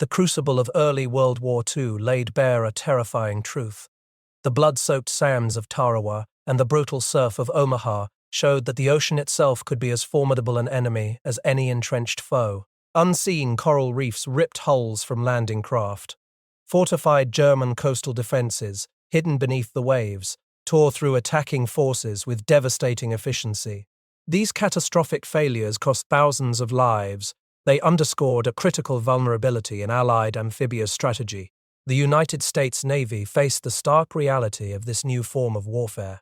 The crucible of early World War II laid bare a terrifying truth. The blood-soaked sands of Tarawa and the brutal surf of Omaha showed that the ocean itself could be as formidable an enemy as any entrenched foe. Unseen coral reefs ripped hulls from landing craft. Fortified German coastal defenses, hidden beneath the waves, tore through attacking forces with devastating efficiency. These catastrophic failures cost thousands of lives. They underscored a critical vulnerability in Allied amphibious strategy. The United States Navy faced the stark reality of this new form of warfare.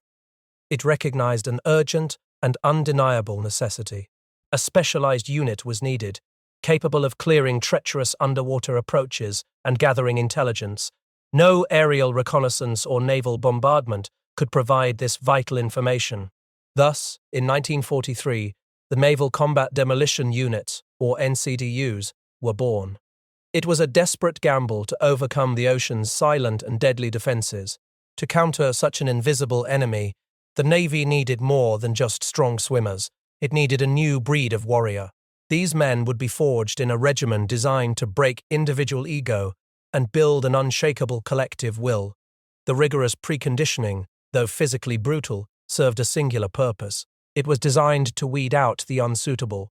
It recognized an urgent and undeniable necessity. A specialized unit was needed, capable of clearing treacherous underwater approaches and gathering intelligence. No aerial reconnaissance or naval bombardment could provide this vital information. Thus, in 1943, the Naval Combat Demolition Units, or NCDUs, were born. It was a desperate gamble to overcome the ocean's silent and deadly defenses. To counter such an invisible enemy, the Navy needed more than just strong swimmers. It needed a new breed of warrior. These men would be forged in a regimen designed to break individual ego and build an unshakable collective will. The rigorous preconditioning, though physically brutal, served a singular purpose. It was designed to weed out the unsuitable.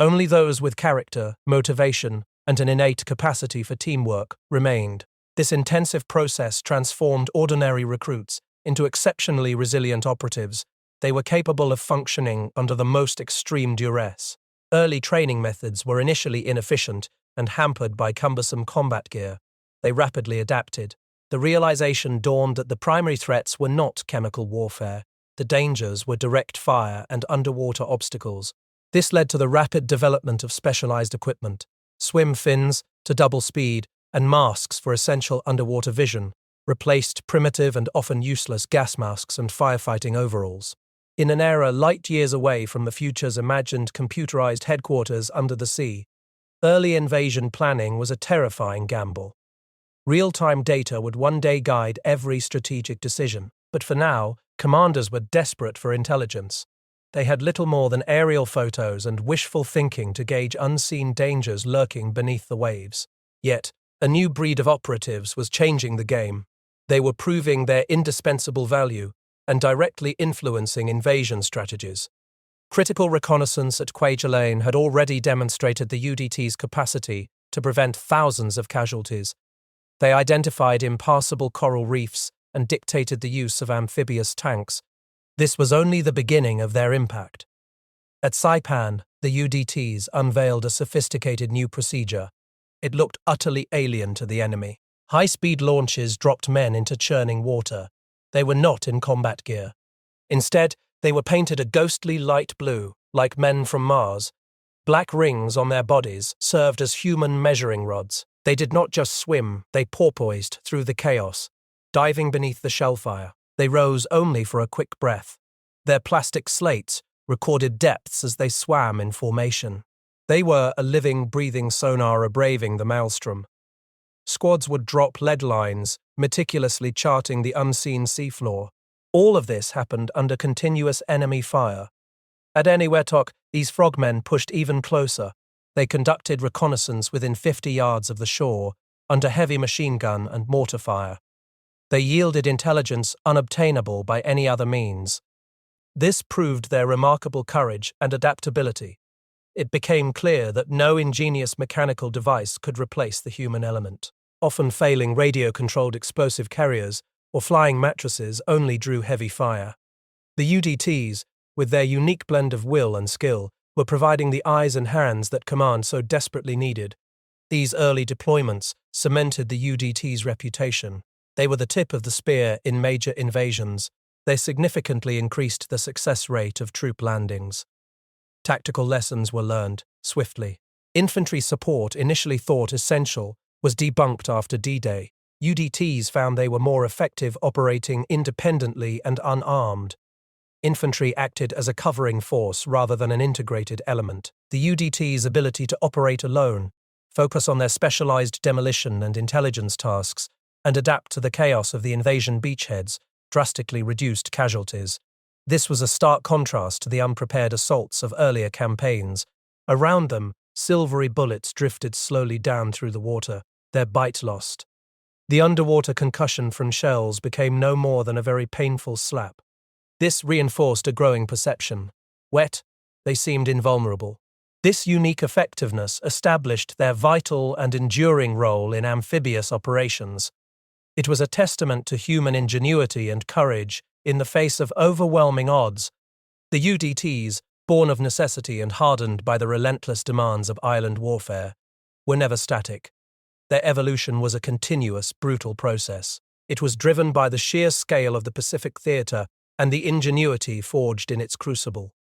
Only those with character, motivation, and an innate capacity for teamwork remained. This intensive process transformed ordinary recruits into exceptionally resilient operatives. They were capable of functioning under the most extreme duress. Early training methods were initially inefficient and hampered by cumbersome combat gear. They rapidly adapted. The realization dawned that the primary threats were not chemical warfare. The dangers were direct fire and underwater obstacles. This led to the rapid development of specialized equipment, swim fins to double speed, and masks for essential underwater vision, replaced primitive and often useless gas masks and firefighting overalls. In an era light years away from the future's imagined computerized headquarters under the sea, early invasion planning was a terrifying gamble. Real-time data would one day guide every strategic decision, but for now, commanders were desperate for intelligence. They had little more than aerial photos and wishful thinking to gauge unseen dangers lurking beneath the waves. Yet, a new breed of operatives was changing the game. They were proving their indispensable value and directly influencing invasion strategies. Critical reconnaissance at Kwajalein had already demonstrated the UDT's capacity to prevent thousands of casualties. They identified impassable coral reefs and dictated the use of amphibious tanks. This was only the beginning of their impact. At Saipan, the UDTs unveiled a sophisticated new procedure. It looked utterly alien to the enemy. High-speed launches dropped men into churning water. They were not in combat gear. Instead, they were painted a ghostly light blue, like men from Mars. Black rings on their bodies served as human measuring rods. They did not just swim, they porpoised through the chaos, diving beneath the shellfire. They rose only for a quick breath. Their plastic slates recorded depths as they swam in formation. They were a living, breathing sonar braving the maelstrom. Squads would drop lead lines, meticulously charting the unseen seafloor. All of this happened under continuous enemy fire. At Eniwetok, these frogmen pushed even closer. They conducted reconnaissance within 50 yards of the shore, under heavy machine gun and mortar fire. They yielded intelligence unobtainable by any other means. This proved their remarkable courage and adaptability. It became clear that no ingenious mechanical device could replace the human element. Often failing radio-controlled explosive carriers or flying mattresses only drew heavy fire. The UDTs, with their unique blend of will and skill, were providing the eyes and hands that command so desperately needed. These early deployments cemented the UDT's reputation. They were the tip of the spear in major invasions. They significantly increased the success rate of troop landings. Tactical lessons were learned swiftly. Infantry support, initially thought essential, was debunked after D-Day. UDTs found they were more effective operating independently and unarmed. Infantry acted as a covering force rather than an integrated element. The UDT's ability to operate alone, focus on their specialized demolition and intelligence tasks, and adapt to the chaos of the invasion beachheads drastically reduced casualties. This was a stark contrast to the unprepared assaults of earlier campaigns. Around them, silvery bullets drifted slowly down through the water, their bite lost. The underwater concussion from shells became no more than a very painful slap. This reinforced a growing perception. Wet, they seemed invulnerable. This unique effectiveness established their vital and enduring role in amphibious operations. It was a testament to human ingenuity and courage in the face of overwhelming odds. The UDTs, born of necessity and hardened by the relentless demands of island warfare, were never static. Their evolution was a continuous, brutal process. It was driven by the sheer scale of the Pacific theater and the ingenuity forged in its crucible.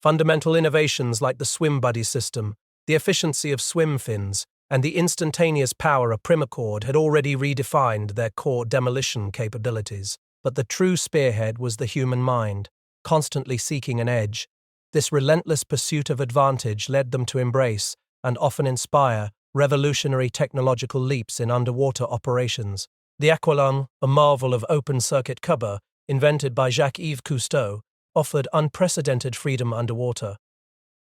Fundamental innovations like the swim buddy system, the efficiency of swim fins, and the instantaneous power of primacord had already redefined their core demolition capabilities. But the true spearhead was the human mind, constantly seeking an edge. This relentless pursuit of advantage led them to embrace, and often inspire, revolutionary technological leaps in underwater operations. The Aqualung, a marvel of open-circuit cover, invented by Jacques-Yves Cousteau, offered unprecedented freedom underwater.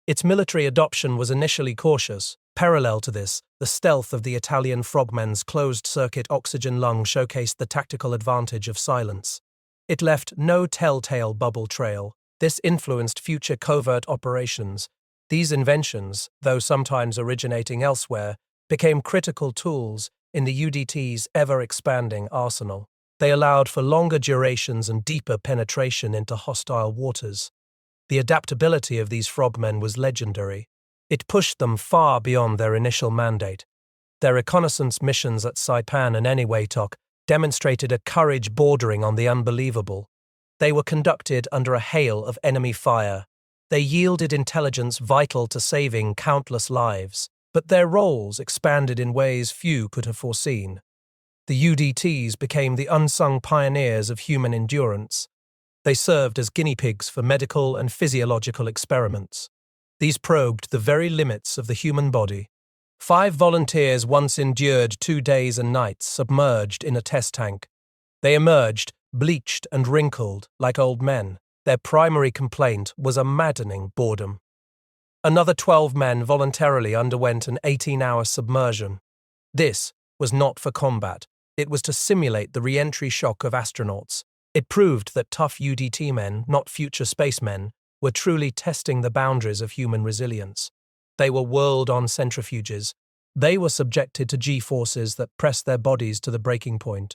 Its military adoption was initially cautious. Parallel to this, the stealth of the Italian Frogmen's closed-circuit oxygen lung showcased the tactical advantage of silence. It left no telltale bubble trail. This influenced future covert operations. These inventions, though sometimes originating elsewhere, became critical tools in the UDT's ever-expanding arsenal. They allowed for longer durations and deeper penetration into hostile waters. The adaptability of these frogmen was legendary. It pushed them far beyond their initial mandate. Their reconnaissance missions at Saipan and Eniwetok demonstrated a courage bordering on the unbelievable. They were conducted under a hail of enemy fire. They yielded intelligence vital to saving countless lives, but their roles expanded in ways few could have foreseen. The UDTs became the unsung pioneers of human endurance. They served as guinea pigs for medical and physiological experiments. These probed the very limits of the human body. 5 volunteers once endured 2 days and nights submerged in a test tank. They emerged, bleached and wrinkled, like old men. Their primary complaint was a maddening boredom. Another 12 men voluntarily underwent an 18-hour submersion. This was not for combat. It was to simulate the re-entry shock of astronauts. It proved that tough UDT men, not future spacemen, were truly testing the boundaries of human resilience. They were whirled on centrifuges. They were subjected to G-forces that pressed their bodies to the breaking point.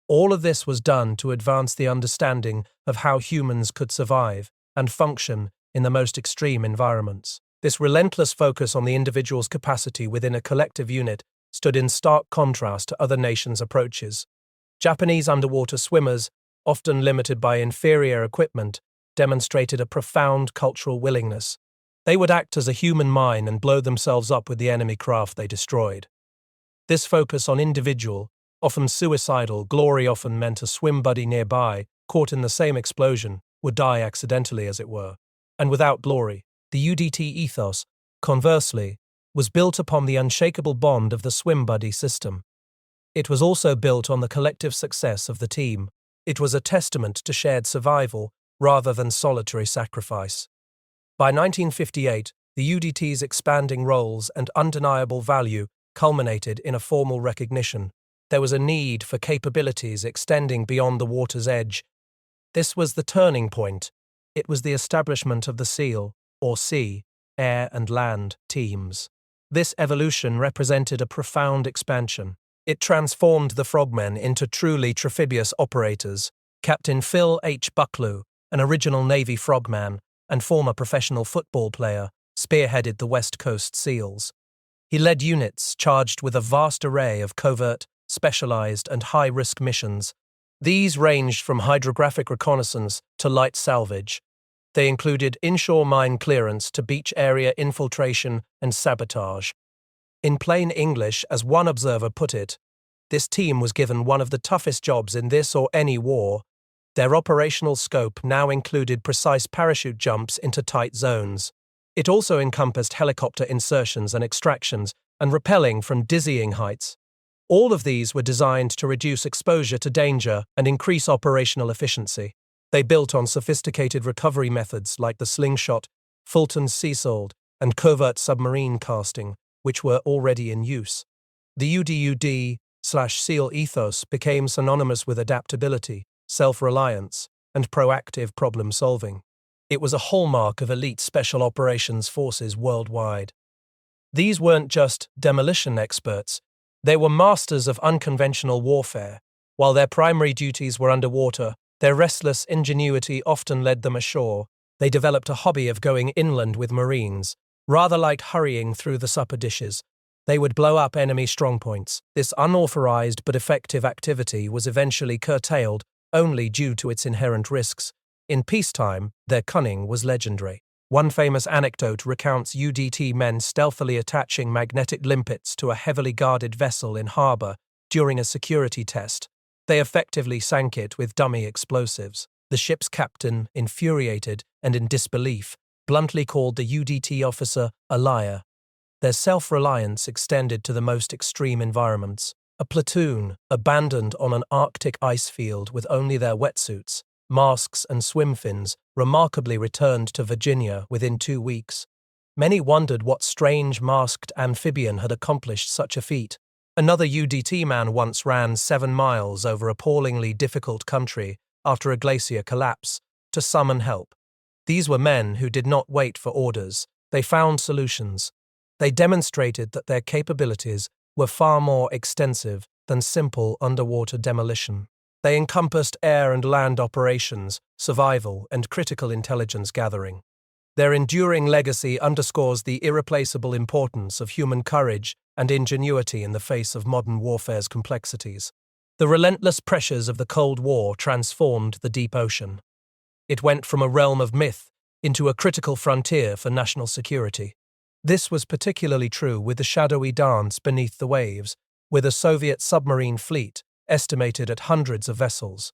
All of this was done to advance the understanding of how humans could survive and function in the most extreme environments. This relentless focus on the individual's capacity within a collective unit stood in stark contrast to other nations' approaches. Japanese underwater swimmers, often limited by inferior equipment, demonstrated a profound cultural willingness. They would act as a human mine and blow themselves up with the enemy craft they destroyed. This focus on individual, often suicidal, glory often meant a swim buddy nearby, caught in the same explosion, would die accidentally, as it were. And without glory, the UDT ethos, conversely, was built upon the unshakable bond of the swim buddy system. It was also built on the collective success of the team. It was a testament to shared survival rather than solitary sacrifice. By 1958, the UDT's expanding roles and undeniable value culminated in a formal recognition. There was a need for capabilities extending beyond the water's edge. This was the turning point. It was the establishment of the SEAL, or sea, air and land, teams. This evolution represented a profound expansion. It transformed the Frogmen into truly amphibious operators. Captain Phil H. Bucklew, an original Navy frogman and former professional football player, spearheaded the West Coast SEALs. He led units charged with a vast array of covert, specialized and high-risk missions. These ranged from hydrographic reconnaissance to light salvage. They included inshore mine clearance to beach area infiltration and sabotage. In plain English, as one observer put it, this team was given one of the toughest jobs in this or any war. Their operational scope now included precise parachute jumps into tight zones. It also encompassed helicopter insertions and extractions and rappelling from dizzying heights. All of these were designed to reduce exposure to danger and increase operational efficiency. They built on sophisticated recovery methods like the slingshot, Fulton's sea sword, and covert submarine casting, which were already in use. The UDUD/SEAL ethos became synonymous with adaptability, self-reliance, and proactive problem-solving. It was a hallmark of elite special operations forces worldwide. These weren't just demolition experts, they were masters of unconventional warfare. While their primary duties were underwater, their restless ingenuity often led them ashore. They developed a hobby of going inland with Marines. Rather like hurrying through the supper dishes, they would blow up enemy strongpoints. This unauthorized but effective activity was eventually curtailed only due to its inherent risks. In peacetime, their cunning was legendary. One famous anecdote recounts UDT men stealthily attaching magnetic limpets to a heavily guarded vessel in harbor during a security test. They effectively sank it with dummy explosives. The ship's captain, infuriated and in disbelief, bluntly called the UDT officer a liar. Their self-reliance extended to the most extreme environments. A platoon, abandoned on an Arctic ice field with only their wetsuits, masks and swim fins, remarkably returned to Virginia within 2 weeks. Many wondered what strange masked amphibian had accomplished such a feat. Another UDT man once ran 7 miles over appallingly difficult country after a glacier collapse to summon help. These were men who did not wait for orders. They found solutions. They demonstrated that their capabilities were far more extensive than simple underwater demolition. They encompassed air and land operations, survival, and critical intelligence gathering. Their enduring legacy underscores the irreplaceable importance of human courage and ingenuity in the face of modern warfare's complexities. The relentless pressures of the Cold War transformed the deep ocean. It went from a realm of myth into a critical frontier for national security. This was particularly true with the shadowy dance beneath the waves, with a Soviet submarine fleet estimated at hundreds of vessels.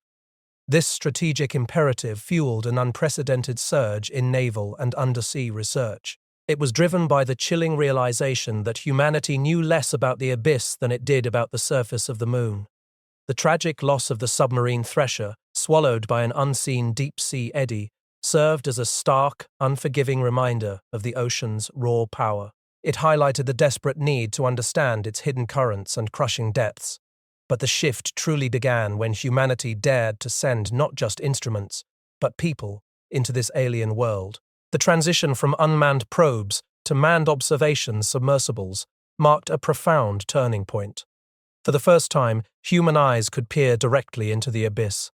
This strategic imperative fueled an unprecedented surge in naval and undersea research. It was driven by the chilling realization that humanity knew less about the abyss than it did about the surface of the moon. The tragic loss of the submarine Thresher, swallowed by an unseen deep-sea eddy, served as a stark, unforgiving reminder of the ocean's raw power. It highlighted the desperate need to understand its hidden currents and crushing depths. But the shift truly began when humanity dared to send not just instruments, but people into this alien world. The transition from unmanned probes to manned observation submersibles marked a profound turning point. For the first time, human eyes could peer directly into the abyss.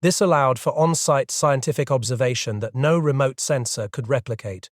This allowed for on-site scientific observation that no remote sensor could replicate.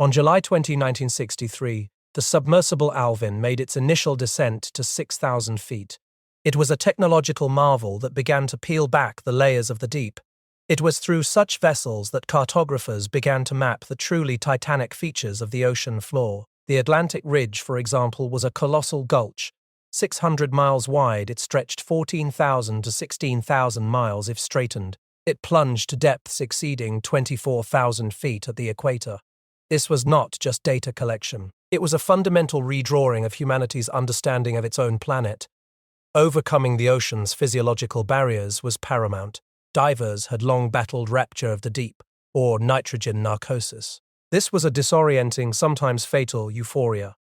On July 20, 1963, the submersible Alvin made its initial descent to 6,000 feet. It was a technological marvel that began to peel back the layers of the deep. It was through such vessels that cartographers began to map the truly titanic features of the ocean floor. The Atlantic Ridge, for example, was a colossal gulch. 600 miles wide, it stretched 14,000 to 16,000 miles if straightened. It plunged to depths exceeding 24,000 feet at the equator. This was not just data collection. It was a fundamental redrawing of humanity's understanding of its own planet. Overcoming the ocean's physiological barriers was paramount. Divers had long battled rapture of the deep, or nitrogen narcosis. This was a disorienting, sometimes fatal euphoria.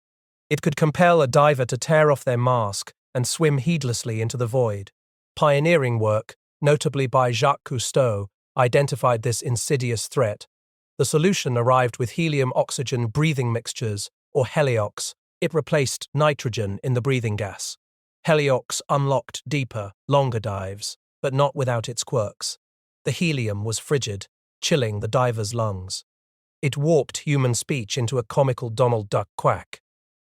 It could compel a diver to tear off their mask and swim heedlessly into the void. Pioneering work, notably by Jacques Cousteau, identified this insidious threat. The solution arrived with helium-oxygen breathing mixtures, or heliox. It replaced nitrogen in the breathing gas. Heliox unlocked deeper, longer dives, but not without its quirks. The helium was frigid, chilling the diver's lungs. It warped human speech into a comical Donald Duck quack.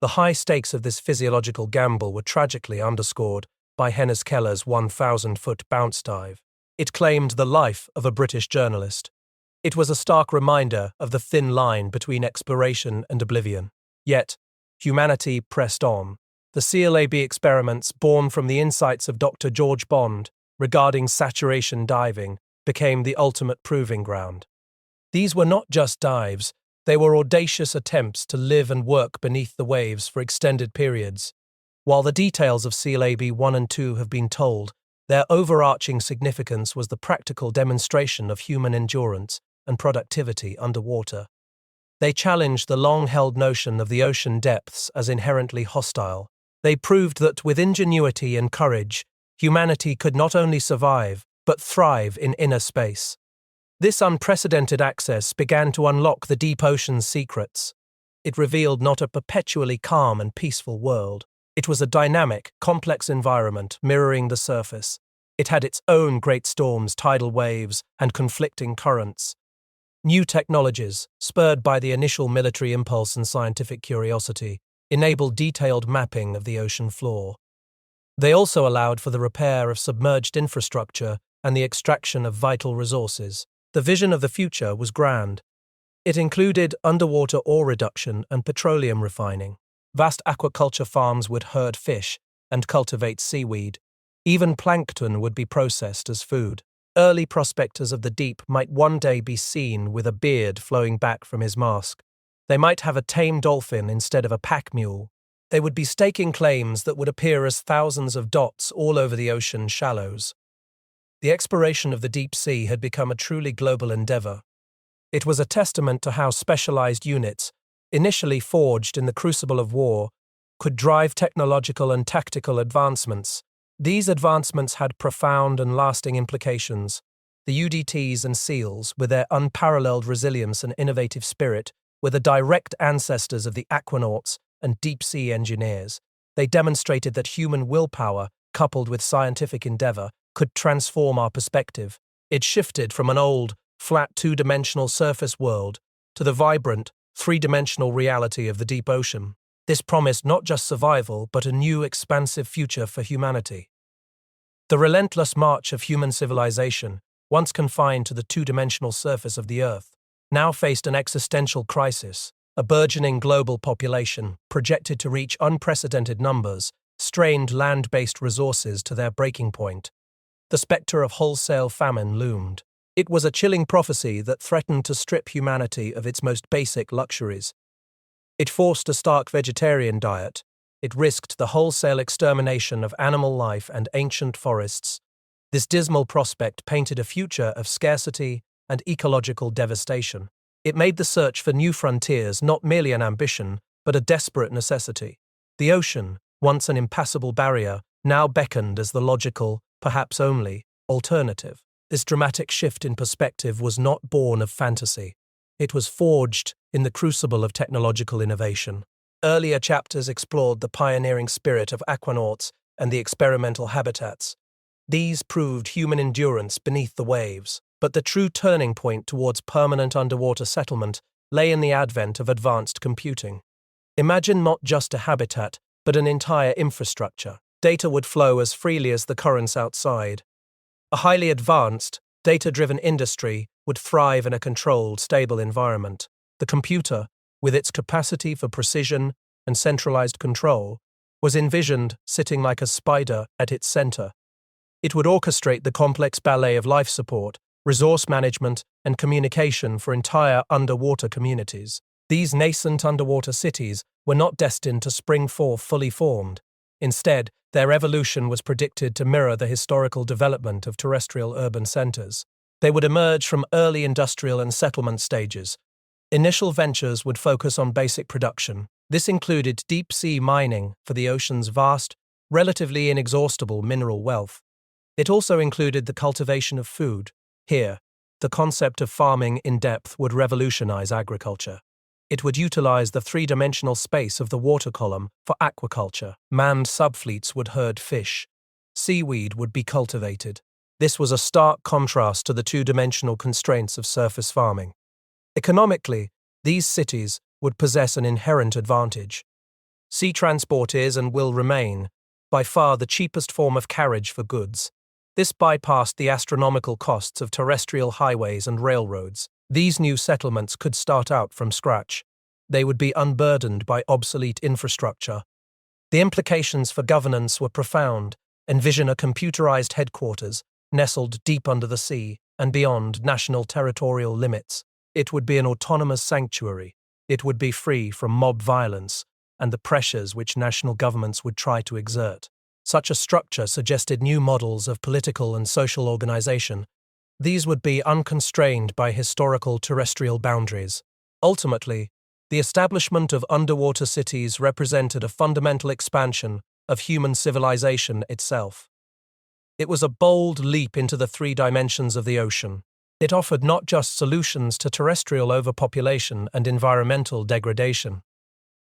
The high stakes of this physiological gamble were tragically underscored by Hennes Keller's 1,000-foot bounce dive. It claimed the life of a British journalist. It was a stark reminder of the thin line between exploration and oblivion. Yet, humanity pressed on. The CLAB experiments, born from the insights of Dr. George Bond regarding saturation diving, became the ultimate proving ground. These were not just dives. They were audacious attempts to live and work beneath the waves for extended periods. While the details of CLAB 1 and 2 have been told, their overarching significance was the practical demonstration of human endurance and productivity underwater. They challenged the long-held notion of the ocean depths as inherently hostile. They proved that with ingenuity and courage, humanity could not only survive, but thrive in inner space. This unprecedented access began to unlock the deep ocean's secrets. It revealed not a perpetually calm and peaceful world. It was a dynamic, complex environment mirroring the surface. It had its own great storms, tidal waves, and conflicting currents. New technologies, spurred by the initial military impulse and scientific curiosity, enabled detailed mapping of the ocean floor. They also allowed for the repair of submerged infrastructure and the extraction of vital resources. The vision of the future was grand. It included underwater ore reduction and petroleum refining. Vast aquaculture farms would herd fish and cultivate seaweed. Even plankton would be processed as food. Early prospectors of the deep might one day be seen with a beard flowing back from his mask. They might have a tame dolphin instead of a pack mule. They would be staking claims that would appear as thousands of dots all over the ocean shallows. The exploration of the deep sea had become a truly global endeavor. It was a testament to how specialized units, initially forged in the crucible of war, could drive technological and tactical advancements. These advancements had profound and lasting implications. The UDTs and SEALs, with their unparalleled resilience and innovative spirit, were the direct ancestors of the aquanauts and deep-sea engineers. They demonstrated that human willpower, coupled with scientific endeavor, could transform our perspective. It shifted from an old, flat two-dimensional surface world to the vibrant, three-dimensional reality of the deep ocean. This promised not just survival, but a new, expansive future for humanity. The relentless march of human civilization, once confined to the two-dimensional surface of the Earth, now faced an existential crisis. A burgeoning global population, projected to reach unprecedented numbers, strained land-based resources to their breaking point. The specter of wholesale famine loomed. It was a chilling prophecy that threatened to strip humanity of its most basic luxuries. It forced a stark vegetarian diet. It risked the wholesale extermination of animal life and ancient forests. This dismal prospect painted a future of scarcity and ecological devastation. It made the search for new frontiers not merely an ambition, but a desperate necessity. The ocean, once an impassable barrier, now beckoned as the logical, perhaps only, alternative. This dramatic shift in perspective was not born of fantasy. It was forged in the crucible of technological innovation. Earlier chapters explored the pioneering spirit of aquanauts and the experimental habitats. These proved human endurance beneath the waves. But the true turning point towards permanent underwater settlement lay in the advent of advanced computing. Imagine not just a habitat, but an entire infrastructure. Data would flow as freely as the currents outside. A highly advanced, data-driven industry would thrive in a controlled, stable environment. The computer, with its capacity for precision and centralized control, was envisioned sitting like a spider at its center. It would orchestrate the complex ballet of life support, resource management, and communication for entire underwater communities. These nascent underwater cities were not destined to spring forth fully formed. Instead, their evolution was predicted to mirror the historical development of terrestrial urban centers. They would emerge from early industrial and settlement stages. Initial ventures would focus on basic production. This included deep-sea mining for the ocean's vast, relatively inexhaustible mineral wealth. It also included the cultivation of food. Here, the concept of farming in depth would revolutionize agriculture. It would utilize the three-dimensional space of the water column for aquaculture. Manned subfleets would herd fish. Seaweed would be cultivated. This was a stark contrast to the two-dimensional constraints of surface farming. Economically, these cities would possess an inherent advantage. Sea transport is and will remain, by far the cheapest form of carriage for goods. This bypassed the astronomical costs of terrestrial highways and railroads. These new settlements could start out from scratch. They would be unburdened by obsolete infrastructure. The implications for governance were profound. Envision a computerized headquarters, nestled deep under the sea and beyond national territorial limits. It would be an autonomous sanctuary. It would be free from mob violence and the pressures which national governments would try to exert. Such a structure suggested new models of political and social organization. These would be unconstrained by historical terrestrial boundaries. Ultimately, the establishment of underwater cities represented a fundamental expansion of human civilization itself. It was a bold leap into the three dimensions of the ocean. It offered not just solutions to terrestrial overpopulation and environmental degradation.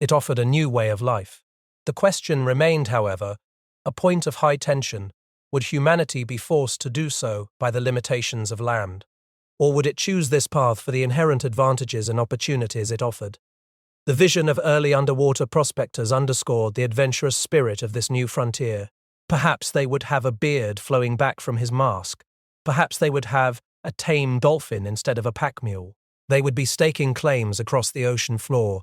It offered a new way of life. The question remained, however, a point of high tension. Would humanity be forced to do so by the limitations of land? Or would it choose this path for the inherent advantages and opportunities it offered? The vision of early underwater prospectors underscored the adventurous spirit of this new frontier. Perhaps they would have a beard flowing back from his mask. Perhaps they would have a tame dolphin instead of a pack mule. They would be staking claims across the ocean floor.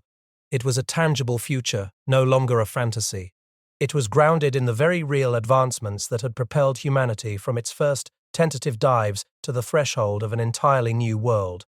It was a tangible future, no longer a fantasy. It was grounded in the very real advancements that had propelled humanity from its first tentative dives to the threshold of an entirely new world.